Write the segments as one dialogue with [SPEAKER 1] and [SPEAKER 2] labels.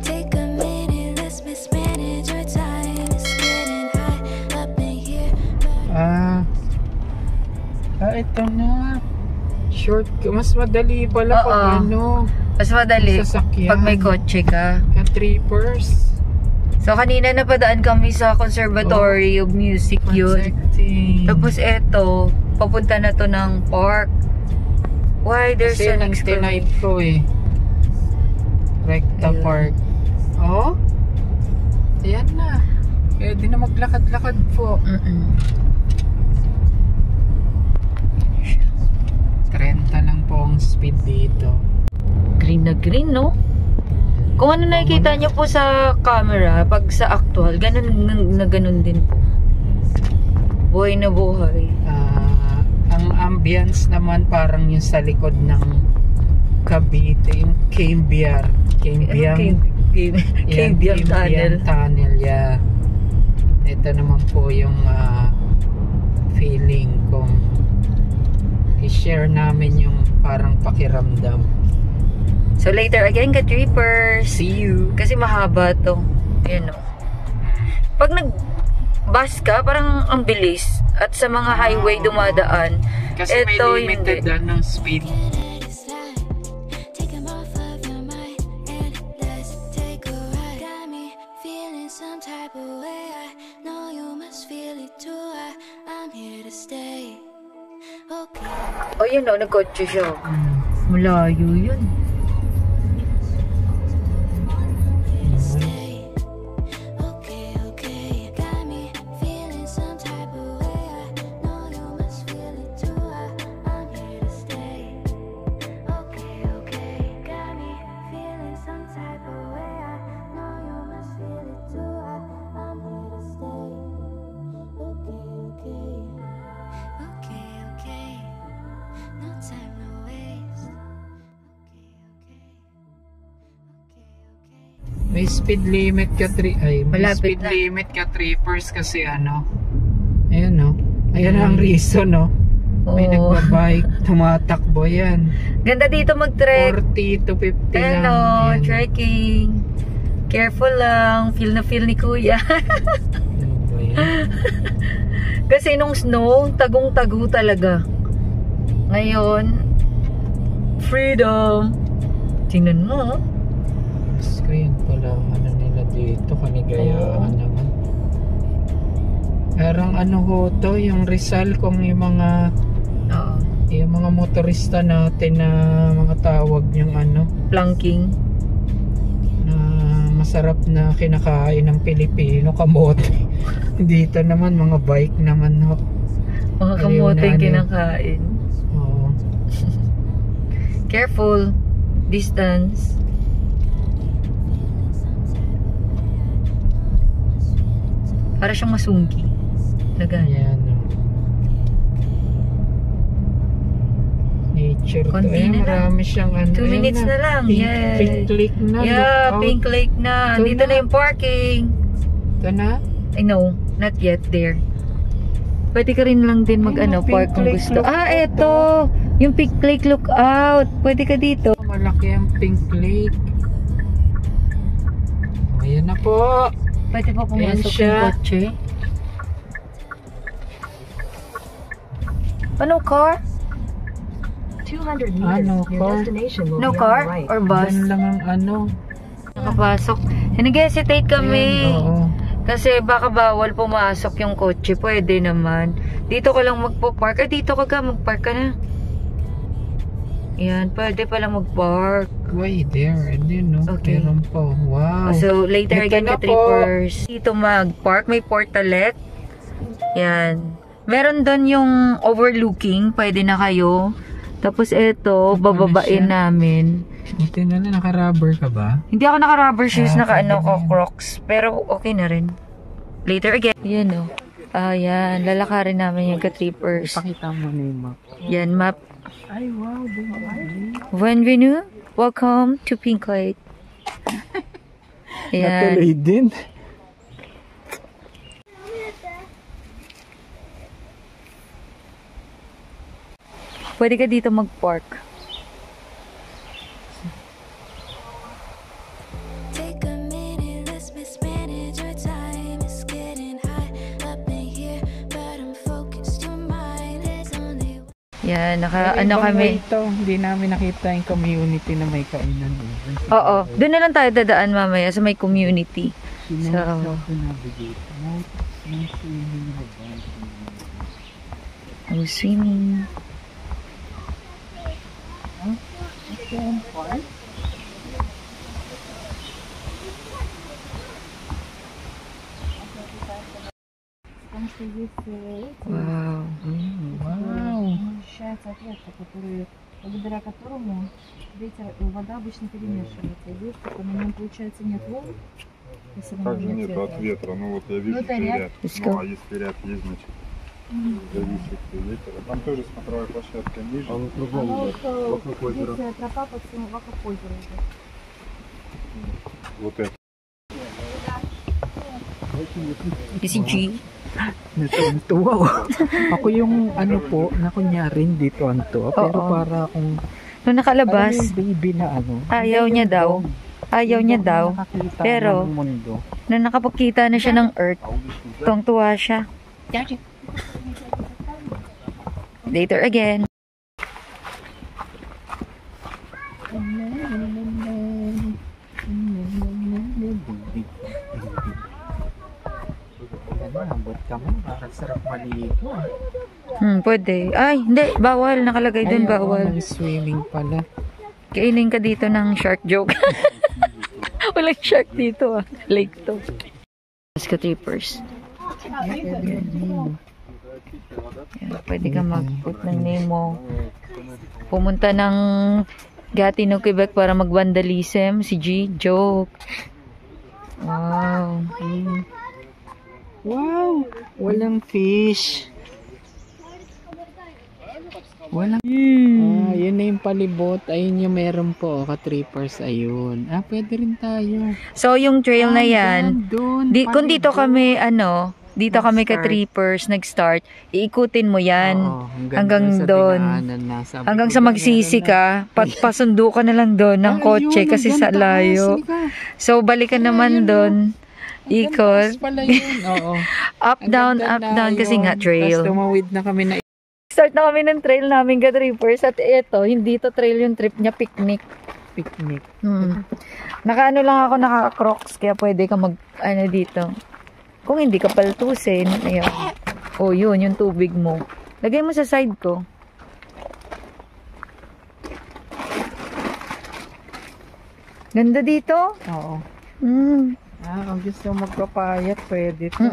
[SPEAKER 1] Take a minute, let's mismanage our time. It's getting high up in here.
[SPEAKER 2] Ito na. Short, mas madali pala pag ano.
[SPEAKER 3] Mas madali
[SPEAKER 2] sasakyan.
[SPEAKER 3] pag may kotse ka.
[SPEAKER 2] Trippers.
[SPEAKER 3] So kanina napadaan kami sa Conservatory of Music yun. Tapos eto, papunta na to ng park. Why there's an
[SPEAKER 2] exclamation ko Recta Park. Oh? Ayan na. Pwede na maglakad-lakad po. 30 lang po ang speed dito.
[SPEAKER 3] Green na green, no? Kung ano nakikita nyo po sa camera, pag sa actual, ganun na ganun din po. Buhay na buhay.
[SPEAKER 2] Ang ambience naman parang yung sa likod ng Cavite, yung Cambiar. Cambiar Tunnel, yeah. Ito naman po yung feeling kong i-share namin yung parang pakiramdam.
[SPEAKER 3] So later again, ka-trippers.
[SPEAKER 2] See you.
[SPEAKER 3] Kasi mahaba to. Ayan o. Pag nag-bus ka, parang ang bilis. At sa mga highway dumadaan.
[SPEAKER 2] Kasi may limited ng speed.
[SPEAKER 3] Oh, yun o. Nagkotse siya. Malayo yun.
[SPEAKER 2] May speed limit ka
[SPEAKER 3] Malapit
[SPEAKER 2] speed limit ka trippers kasi ano. Ayan no. Ayan ang reason no. May nagbabike, tumatakbo yan.
[SPEAKER 3] Ganda dito mag-trek.
[SPEAKER 2] 40 to 50 lang.
[SPEAKER 3] Hello, trekking. Careful lang. Feel na feel ni kuya.
[SPEAKER 2] Ano ba yan?
[SPEAKER 3] Kasi nung snow, tagong-tago talaga. Ngayon, freedom. Tingnan mo.
[SPEAKER 2] Screen pala ano nila dito, kanigayaan naman. Parang ano ho to, yung Rizal kung yung mga motorista natin na mga tawag yung ano,
[SPEAKER 3] Planking.
[SPEAKER 2] na masarap na kinakain ng Pilipino, kamote. Dito naman mga bike naman ho.
[SPEAKER 3] Mga kamote kinakain.
[SPEAKER 2] Oo.
[SPEAKER 3] Careful. Distance. Para siyang masungki.
[SPEAKER 2] Ayan o. Nature to.
[SPEAKER 3] Konti na lang.
[SPEAKER 2] Marami siyang ano.
[SPEAKER 3] 2 minutes na lang.
[SPEAKER 2] Pink lake na.
[SPEAKER 3] Yeah, Pink Lake na.
[SPEAKER 2] Ito
[SPEAKER 3] Dito
[SPEAKER 2] na.
[SPEAKER 3] na yung parking.
[SPEAKER 2] Ito na?
[SPEAKER 3] No, not yet there. Pwede ka rin lang din park kung gusto. Eto. Yung Pink Lake lookout. Pwede ka dito.
[SPEAKER 2] Malaki ang Pink Lake. Ayan na po.
[SPEAKER 3] Pwede pa pumasok yung kotse. Ano car?
[SPEAKER 4] 200 meters. Your destination will
[SPEAKER 3] No
[SPEAKER 4] be on
[SPEAKER 3] car
[SPEAKER 4] the right.
[SPEAKER 3] or bus?
[SPEAKER 2] Yan lang ang ano.
[SPEAKER 3] Nakapasok. Nag-hesitate kami.
[SPEAKER 2] Ayan, oo.
[SPEAKER 3] Kasi baka bawal pumasok yung kotse. Pwede naman. Dito ka lang magpo-park. Dito ka magpark ka na. Yan, pwede pala mag-park.
[SPEAKER 2] Way there. And then, no?
[SPEAKER 3] Okay.
[SPEAKER 2] Meron po. Wow.
[SPEAKER 3] So, later
[SPEAKER 2] Ito
[SPEAKER 3] again,
[SPEAKER 2] na
[SPEAKER 3] ka-trippers. Dito mag-park. May portalet. Yan. Meron doon yung overlooking. Pwede na kayo. Tapos ito, bababain namin.
[SPEAKER 2] Buti na lang, naka-rubber ka ba?
[SPEAKER 3] Hindi ako naka-rubber shoes,
[SPEAKER 2] pwede
[SPEAKER 3] ko
[SPEAKER 2] na.
[SPEAKER 3] Crocs. Pero okay na rin. Later again. Yan o. Ayan, lalakarin namin yung ka-trippers.
[SPEAKER 2] Pakita mo na yung map.
[SPEAKER 3] Yan, map.
[SPEAKER 2] Ay, wow.
[SPEAKER 3] Bienvenue. Welcome to Pink Lake. Yan.
[SPEAKER 2] Natuloy din.
[SPEAKER 3] Pwede ka dito mag-park. Yan,
[SPEAKER 2] Pero
[SPEAKER 3] ano
[SPEAKER 2] ibang
[SPEAKER 3] kami.
[SPEAKER 2] way to, hindi namin nakita yung community na may kainan.
[SPEAKER 3] Oo, doon na lang tayo dadaan mamaya sa may community. So, no swimming. Wow.
[SPEAKER 2] Wow.
[SPEAKER 5] Ощущается отвертка, который, благодаря которому ветер, вода обычно перемешивается. И видишь, только на нем, получается, нет волн. и всё равно
[SPEAKER 6] Также нет
[SPEAKER 5] ветра.
[SPEAKER 6] от ветра. Ну вот я вижу,
[SPEAKER 5] это
[SPEAKER 6] что
[SPEAKER 5] ряд.
[SPEAKER 6] ряд.
[SPEAKER 3] Let's
[SPEAKER 6] Ну
[SPEAKER 3] go.
[SPEAKER 6] а если ряд есть, значит зависит от ветра. Там тоже смотровая площадка ниже.
[SPEAKER 5] Она вот,
[SPEAKER 6] вокруг озера.
[SPEAKER 5] здесь тропа по всему вокруг озера идет.
[SPEAKER 6] Вот это.
[SPEAKER 3] Si G.
[SPEAKER 2] Natuwa. Ako yung ano po, na kunyari hindi to anto. Pero
[SPEAKER 3] Oo.
[SPEAKER 2] para akong
[SPEAKER 3] Nung nakalabas,
[SPEAKER 2] alam mo yung baby na ano.
[SPEAKER 3] ayaw niya daw. Ayaw niya
[SPEAKER 2] Hindi ako
[SPEAKER 3] daw.
[SPEAKER 2] nakakita
[SPEAKER 3] Pero,
[SPEAKER 2] ng mundo.
[SPEAKER 3] nung nakapagkita na siya ng Earth, tuwang-tuwa siya. Later again.
[SPEAKER 2] Abot kami, para sarap maligo.
[SPEAKER 3] Pwede. Ay, hindi. Bawal. Nakalagay dun,
[SPEAKER 2] Ay, oo,
[SPEAKER 3] bawal.
[SPEAKER 2] may swimming pala.
[SPEAKER 3] Kainin ka dito ng shark joke. Walang shark dito ah. Lake to. Ska trippers. Yan, pwede ka mag-put ng name mo. Pumunta ng Gatineau, Quebec para mag-vandalism. Si G. Joke. Wow.
[SPEAKER 2] Wow! Walang fish. Walang... yun na yung palibot. Ayun yung meron po. Ka-trippers. Ayun. Pwede rin tayo.
[SPEAKER 3] So, yung trail na yan,
[SPEAKER 2] Doon.
[SPEAKER 3] kung dito kami, dito kami
[SPEAKER 2] Nag-start.
[SPEAKER 3] ka-trippers, nag-start, iikutin mo yan.
[SPEAKER 2] Oo,
[SPEAKER 3] hanggang
[SPEAKER 2] sa
[SPEAKER 3] doon.
[SPEAKER 2] dinaanan na. Sabi
[SPEAKER 3] Hanggang
[SPEAKER 2] ko,
[SPEAKER 3] sa
[SPEAKER 2] meron
[SPEAKER 3] magsisi
[SPEAKER 2] na.
[SPEAKER 3] ka, pasundo ka na lang doon ng kotse
[SPEAKER 2] Ayun,
[SPEAKER 3] kasi sa
[SPEAKER 2] hanggang taas.
[SPEAKER 3] layo.
[SPEAKER 2] Halika.
[SPEAKER 3] So, balikan naman
[SPEAKER 2] Ayun,
[SPEAKER 3] doon.
[SPEAKER 2] Hanggang
[SPEAKER 3] Ikot.
[SPEAKER 2] taas pala yun. Oo.
[SPEAKER 3] Up, down,
[SPEAKER 2] Hanggang
[SPEAKER 3] up, down. Kasi nga,
[SPEAKER 2] Tapos
[SPEAKER 3] trail.
[SPEAKER 2] tumawid na kami na
[SPEAKER 3] Start na kami ng trail namin, ka-trippers. At eto, hindi to trail yung trip niya, picnic.
[SPEAKER 2] picnic.
[SPEAKER 3] Naka-ano lang ako, naka-crocs. Kaya pwede ka dito. Kung hindi ka paltusin, ayun. Oh, yun, yung tubig mo. Lagay mo sa side ko. Ganda dito.
[SPEAKER 2] Oo.
[SPEAKER 3] Mm.
[SPEAKER 2] Kung gusto magpapayat, pwede to.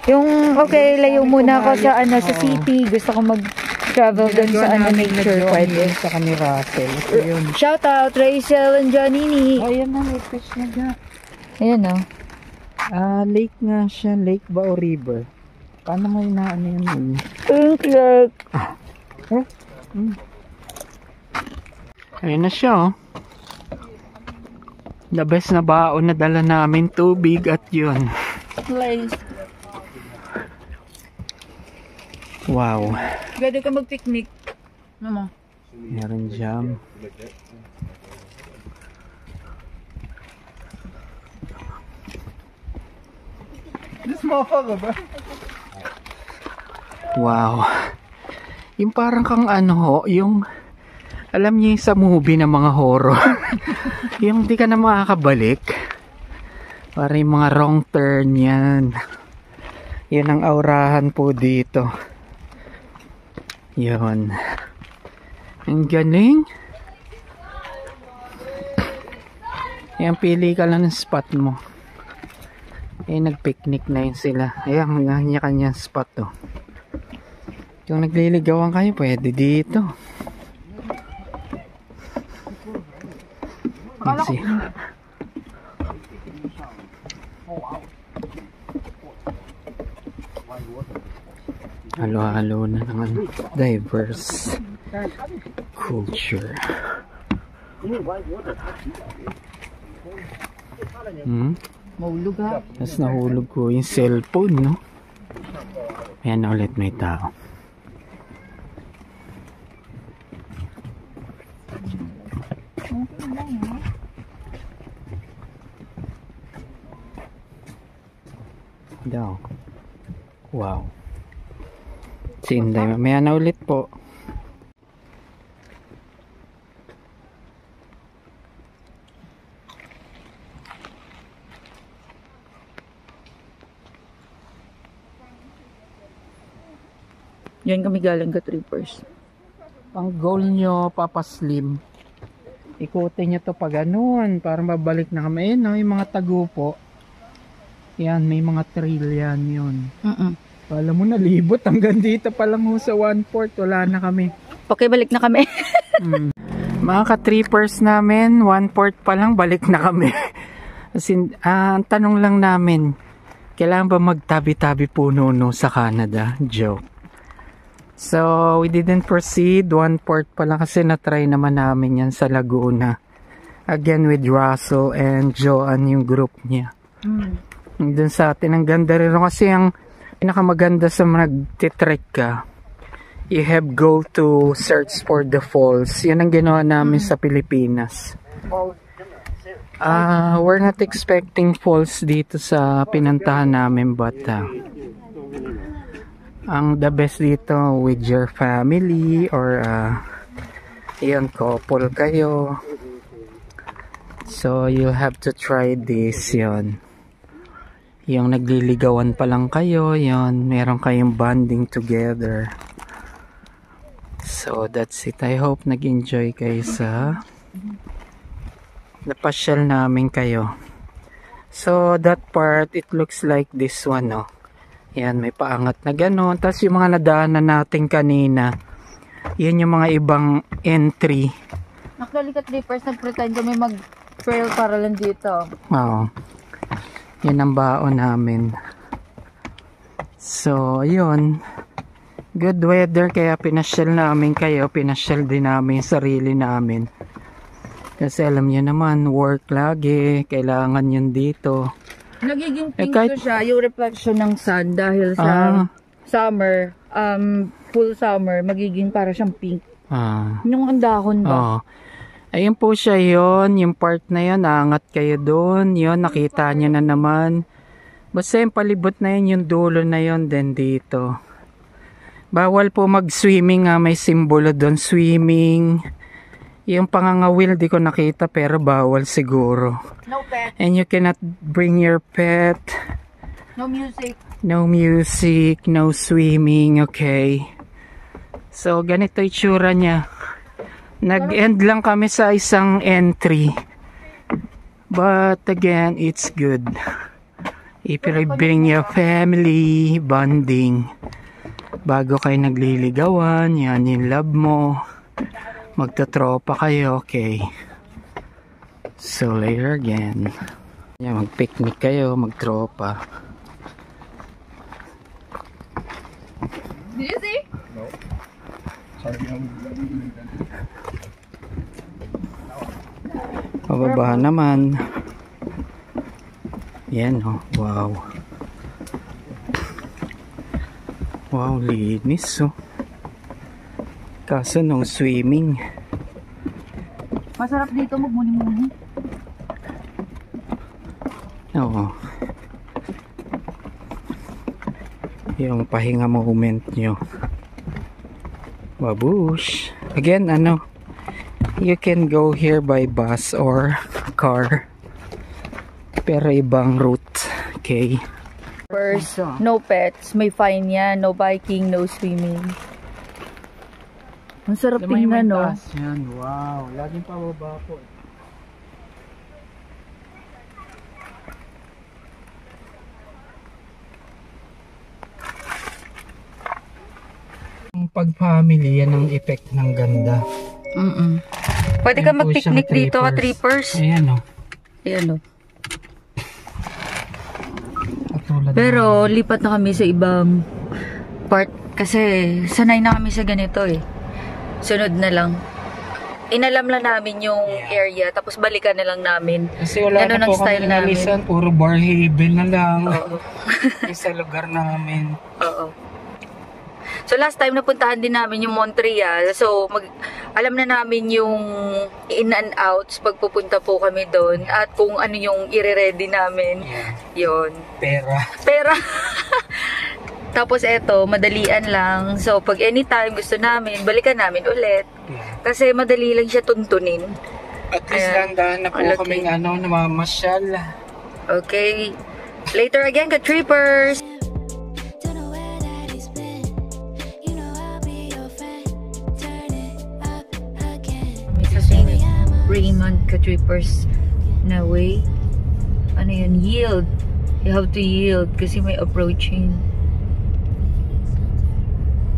[SPEAKER 3] Yung, okay, layo muna ako sa,
[SPEAKER 2] pumayat.
[SPEAKER 3] sa
[SPEAKER 2] Oo.
[SPEAKER 3] city. Gusto ko mag-travel dun sa, nature. Pwede.
[SPEAKER 2] Sa kani Russell. Ayun.
[SPEAKER 3] Shout out, Rachel and Johnny.
[SPEAKER 2] Ayan na, may fish na ga.
[SPEAKER 3] Ayan, oh.
[SPEAKER 2] Lake nga siya. Lake ba o river? Paano mo inaano yun?
[SPEAKER 3] Cute.
[SPEAKER 2] Ayun na siya, oh. The best na baon na dala namin, tubig at yun.
[SPEAKER 3] Place.
[SPEAKER 2] Wow.
[SPEAKER 3] Pwede ka mag-picnic. Ano mo?
[SPEAKER 2] Meron jam. Wow. Yung parang kang yung alam niyo yung sa movie ng mga horror. Yung di ka na makakabalik. Para yung mga wrong turn yan. Yan ang aurahan po dito. Yun. Ang galing. Yan, pili ka lang ng spot mo. Nagpicnic na yun sila. Ayan, kanya-kanya spot to. Kung nagliligawan kayo, pwede dito. Let's see. Halo-halo na ng diverse culture.
[SPEAKER 3] Mahulog ha.
[SPEAKER 2] Tapos nahulog ko yung cellphone, no? Ayan na ulit, may tao. Daw. Wow. Sinday, mamaya na ulit po.
[SPEAKER 3] Diyan kami galing ka trippers.
[SPEAKER 2] Ang goal nyo, Papa Slim, ikutin nyo to pa ganun para mabalik na kami. Ayun, no, yung mga tagupo. Yan, may mga trail yan yun. Alam mo na, libot hanggang dito pa lang sa 1/4, wala na kami.
[SPEAKER 3] Okay, balik na kami.
[SPEAKER 2] Mga ka-trippers namin, 1/4 pa lang, balik na kami. Kasi, ang tanong lang namin, kailangan ba magtabi-tabi puno no sa Canada? Joke. So, we didn't proceed. 1/4 pa lang kasi na-try naman namin yan sa Laguna. Again with Russell and Joanne yung group niya. Doon sa atin, ang ganda rin kasi ang pinakamaganda sa nagtitrek ka. You have go to search for the falls. Yan ang ginawa namin sa Pilipinas. We're not expecting falls dito sa pinuntahan namin, but ang the best dito with your family or yan, couple kayo. So you have to try this, yon. Yung nagliligawan pa lang kayo, yon, meron kayong bonding together. So that's it. I hope nag-enjoy kayo sa napasyal namin kayo. So that part, it looks like this one, no? Yan, may paangat na gano'n. Tapos yung mga nadaanan natin kanina, yan yung mga ibang entry.
[SPEAKER 3] Actually, ka-trippers, nag-pretend kami mag-trail para lang dito.
[SPEAKER 2] Oo. Yan ang baon namin. So, yun. Good weather, kaya pinasyal namin kayo. Pinasyal din namin sarili namin. Kasi alam niyo naman, work lagi. Kailangan yun dito.
[SPEAKER 3] Nagiging pink to siya, yung reflection ng sun dahil sa summer, full summer, magiging para siyang pink. Yung ang dahon ba?
[SPEAKER 2] Ayun po siya yon, yung part na yun, naangat kayo doon, yun, nakita nyo na naman. Basta yung palibot na yun, yung dulo na yun, then dito. Bawal po mag-swimming, may simbolo doon, swimming. Yung pangangawil, di ko nakita, pero bawal siguro.
[SPEAKER 3] No pet.
[SPEAKER 2] And you cannot bring your pet.
[SPEAKER 3] No music.
[SPEAKER 2] No music, no swimming, okay. So, ganito itsura niya. Nag-end lang kami sa isang entry. But again, it's good. If you bring your family, bonding. Bago kayo nagliligawan, yan yung love mo. Magtatropa kayo, okay. So later again. Yan, mag-picnic kayo, magtropa.
[SPEAKER 3] Did you see?
[SPEAKER 6] No. Sorry,
[SPEAKER 2] Pababa naman. Yan, oh. Wow. Wow, linis, oh. Kaso no swimming.
[SPEAKER 3] Masarap dito magmuni-muni.
[SPEAKER 2] Oo. Yung pahinga moment nyo. Babush. Again, you can go here by bus or car. Pero ibang route. Okay.
[SPEAKER 3] First, no pets, may fine yan, no biking, no swimming. Ang sarap tingnan, no?
[SPEAKER 2] Yan. Wow, laging pababa po. Ang pag-family, yan ang effect ng ganda.
[SPEAKER 3] Pwede ka mag-picnic dito, ka-trippers.
[SPEAKER 2] Ayan, oh.
[SPEAKER 3] Ayan, oh. Pero lipat na kami sa ibang part kasi sanay na kami sa ganito eh. Sunod na lang. Inalam lang namin yung area tapos balikan na lang namin.
[SPEAKER 2] Kasi wala na po kami nalisan, puro bar haven na lang. Sa lugar namin.
[SPEAKER 3] Oo. So last time napuntahan din namin yung Montreal. So alam na namin yung in and outs pag pupunta po kami doon at kung ano yung i-ready namin. Yon. Pera. Tapos eto, madalian lang. So pag anytime gusto namin, balikan namin ulit. Kasi madali lang siya tuntunin.
[SPEAKER 2] At least landahan na po kaming namamasyal.
[SPEAKER 3] Okay. Later again, ka-trippers!
[SPEAKER 1] Don't know where that he's been. You know
[SPEAKER 3] Raymond ka-trippers na way. Ano yun? Yield. You have to yield kasi may approaching.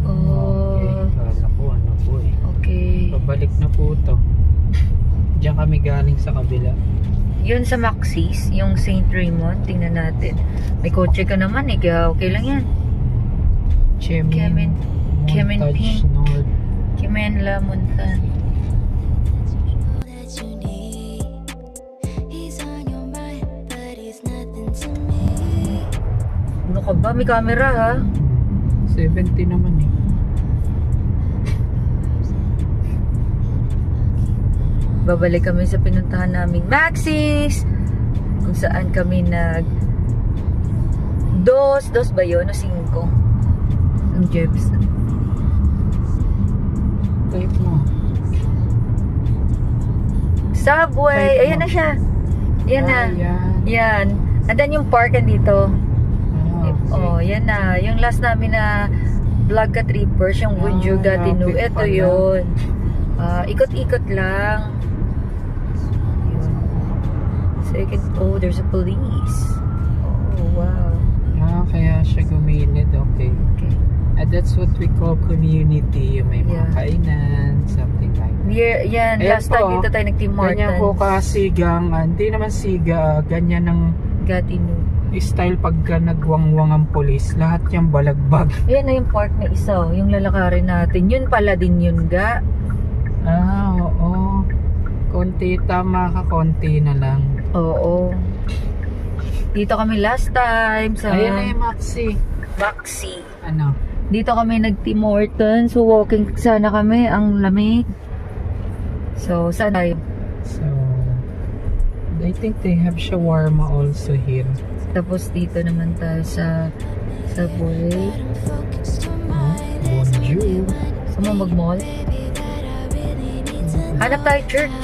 [SPEAKER 3] Oh.
[SPEAKER 2] Okay, kala ko ano po eh.
[SPEAKER 3] Okay.
[SPEAKER 2] Pabalik na po to. Diyan kami galing sa kabila.
[SPEAKER 3] Yun sa Maxis, yung St. Raymond, tingnan natin. May kotse ka naman eh, kaya okay lang yan. Kemen
[SPEAKER 2] Montage
[SPEAKER 3] Pink.
[SPEAKER 2] North.
[SPEAKER 3] Kemen La Montan.
[SPEAKER 1] that you need. He's on your mind, but he's nothing to me.
[SPEAKER 3] Ano ka ba? May camera ha?
[SPEAKER 2] 70 naman eh.
[SPEAKER 3] Babalik kami sa pinuntahan naming Maxis! Kung saan kami dos ba yun? O 5? Ang Jebs.
[SPEAKER 2] Type mo.
[SPEAKER 3] Subway! Ayan na siya! Ayan na. Yan. Andan yung park dito. Oh, yan na. Yung last namin na vlog ka trippers, yung Bunju Gatineau.
[SPEAKER 2] lapit
[SPEAKER 3] Ito
[SPEAKER 2] pala.
[SPEAKER 3] yun. Ikot-ikot lang. Yun. Second, oh, there's a police. Oh, wow.
[SPEAKER 2] Kaya siya gumilid. Okay.
[SPEAKER 3] Okay.
[SPEAKER 2] That's what we call community. Yung may mga
[SPEAKER 3] Yeah.
[SPEAKER 2] kainan, something like that.
[SPEAKER 3] Yan,
[SPEAKER 2] Ayan
[SPEAKER 3] last time
[SPEAKER 2] po,
[SPEAKER 3] dito tayo nag-Tim
[SPEAKER 2] Ganyan po
[SPEAKER 3] Hortons.
[SPEAKER 2] kasigang, hindi naman siga, ganyan ng
[SPEAKER 3] Gatineau.
[SPEAKER 2] style pagka nagwangwang ang polis. Lahat yung balagbag.
[SPEAKER 3] Ayan na yung park na isa, oh, yung lalakarin natin. Yun pala din yun, ga.
[SPEAKER 2] Oo. Konti, tama ka, konti na lang.
[SPEAKER 3] Oo. Dito kami last time sa
[SPEAKER 2] Ayan na yung Maxi.
[SPEAKER 3] Maxi.
[SPEAKER 2] Ano?
[SPEAKER 3] Dito kami nag-Tim Hortons. So, walking sana kami. Ang lamig. So, saan tayo?
[SPEAKER 2] So, I think they have shawarma also here.
[SPEAKER 3] Tapos dito naman tayo sa Subway.
[SPEAKER 2] Bonjour.
[SPEAKER 3] Saan mo mag-mall? Hanap tayo church.